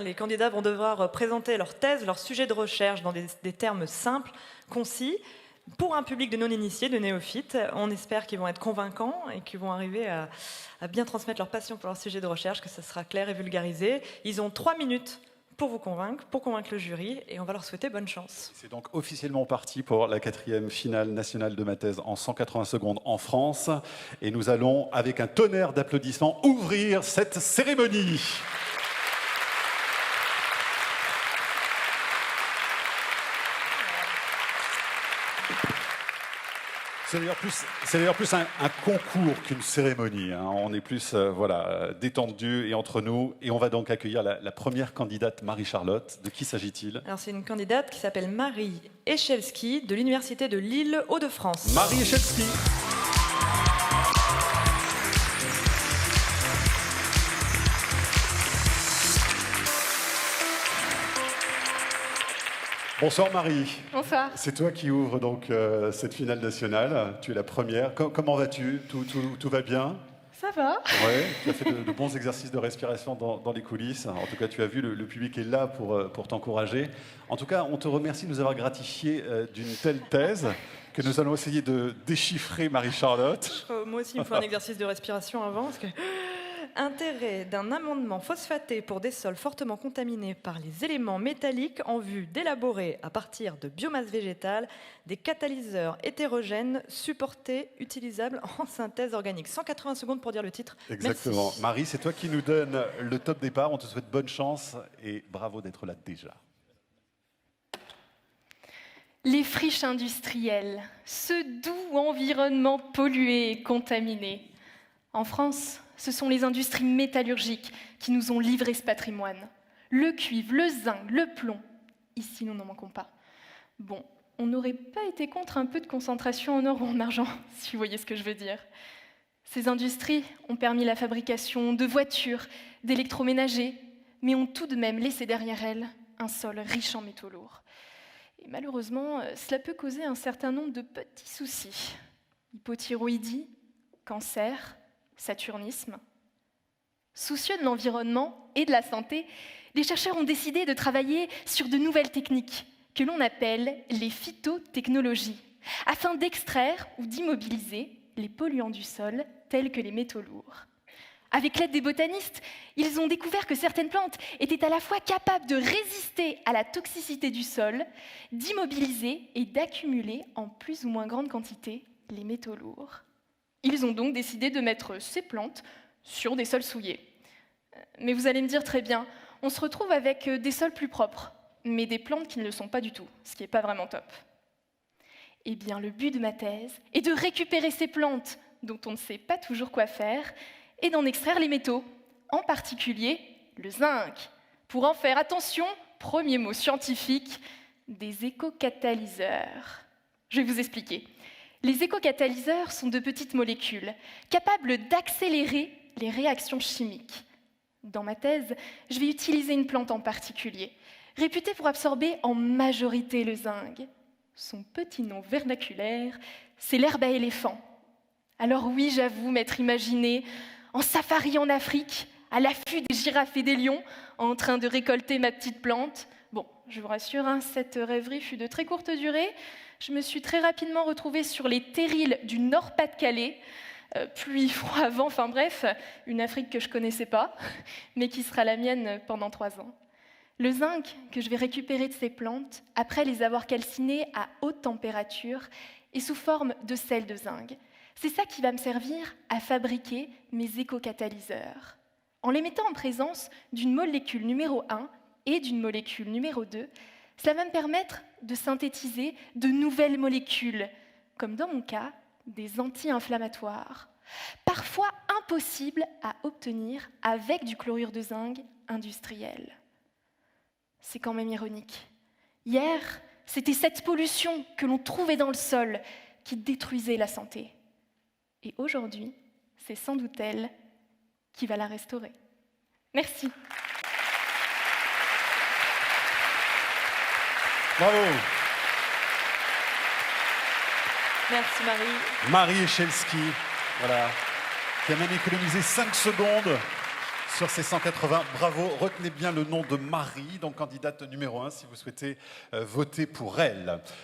Les candidats vont devoir présenter leur thèse, leur sujet de recherche dans des termes simples, concis, pour un public de non-initiés, de néophytes. On espère qu'ils vont être convaincants et qu'ils vont arriver à bien transmettre leur passion pour leur sujet de recherche, que ça sera clair et vulgarisé. Ils ont 3 minutes pour vous convaincre, pour convaincre le jury, et on va leur souhaiter bonne chance. C'est donc officiellement parti pour la 4e finale nationale de ma thèse en 180 secondes en France. Et nous allons, avec un tonnerre d'applaudissements, ouvrir cette cérémonie. C'est d'ailleurs plus un concours qu'une cérémonie. Hein. On est plus détendu et entre nous. Et on va donc accueillir la première candidate, Marie-Charlotte. De qui s'agit-il? Alors c'est une candidate qui s'appelle Marie Echelski de l'Université de Lille, Hauts-de-France. Marie Echelski. Bonsoir Marie. Bonsoir. C'est toi qui ouvres donc cette finale nationale. Tu es la première. Comment vas-tu? Tout va bien? Ça va. Ouais, tu as fait de bons exercices de respiration dans les coulisses. En tout cas, tu as vu, le public est là pour t'encourager. En tout cas, on te remercie de nous avoir gratifié d'une telle thèse que nous allons essayer de déchiffrer Marie-Charlotte. Moi aussi, il me faut un exercice de respiration avant, parce que... Intérêt d'un amendement phosphaté pour des sols fortement contaminés par les éléments métalliques en vue d'élaborer, à partir de biomasse végétale, des catalyseurs hétérogènes supportés, utilisables en synthèse organique. 180 secondes pour dire le titre. Exactement. Merci. Marie, c'est toi qui nous donne le top départ. On te souhaite bonne chance et bravo d'être là déjà. Les friches industrielles, ce doux environnement pollué et contaminé. En France, ce sont les industries métallurgiques qui nous ont livré ce patrimoine. Le cuivre, le zinc, le plomb. Ici, nous n'en manquons pas. Bon, on n'aurait pas été contre un peu de concentration en or ou en argent, si vous voyez ce que je veux dire. Ces industries ont permis la fabrication de voitures, d'électroménagers, mais ont tout de même laissé derrière elles un sol riche en métaux lourds. Et malheureusement, cela peut causer un certain nombre de petits soucis. Hypothyroïdie, cancer, saturnisme. Soucieux de l'environnement et de la santé, les chercheurs ont décidé de travailler sur de nouvelles techniques que l'on appelle les phytotechnologies, afin d'extraire ou d'immobiliser les polluants du sol tels que les métaux lourds. Avec l'aide des botanistes, ils ont découvert que certaines plantes étaient à la fois capables de résister à la toxicité du sol, d'immobiliser et d'accumuler en plus ou moins grande quantité les métaux lourds. Ils ont donc décidé de mettre ces plantes sur des sols souillés. Mais vous allez me dire très bien, on se retrouve avec des sols plus propres, mais des plantes qui ne le sont pas du tout, ce qui n'est pas vraiment top. Eh bien, le but de ma thèse est de récupérer ces plantes dont on ne sait pas toujours quoi faire et d'en extraire les métaux, en particulier le zinc, pour en faire, attention, premier mot scientifique, des écocatalyseurs. Je vais vous expliquer. Les écocatalyseurs sont de petites molécules capables d'accélérer les réactions chimiques. Dans ma thèse, je vais utiliser une plante en particulier, réputée pour absorber en majorité le zinc. Son petit nom vernaculaire, c'est l'herbe à éléphant. Alors oui, j'avoue m'être imaginée en safari en Afrique, à l'affût des girafes et des lions, en train de récolter ma petite plante. Bon, je vous rassure, cette rêverie fut de très courte durée. Je me suis très rapidement retrouvée sur les terrils du Nord-Pas-de-Calais, pluie, froid, vent, enfin bref, une Afrique que je ne connaissais pas, mais qui sera la mienne pendant 3 ans. Le zinc que je vais récupérer de ces plantes, après les avoir calcinées à haute température, est sous forme de sel de zinc. C'est ça qui va me servir à fabriquer mes écocatalyseurs. En les mettant en présence d'une molécule numéro 1 et d'une molécule numéro 2, cela va me permettre de synthétiser de nouvelles molécules, comme dans mon cas, des anti-inflammatoires, parfois impossibles à obtenir avec du chlorure de zinc industriel. C'est quand même ironique. Hier, c'était cette pollution que l'on trouvait dans le sol qui détruisait la santé. Et aujourd'hui, c'est sans doute elle qui va la restaurer. Merci. Bravo. Merci Marie. Marie Echelski, voilà, qui a même économisé 5 secondes sur ces 180. Bravo, retenez bien le nom de Marie, donc candidate numéro 1 si vous souhaitez voter pour elle.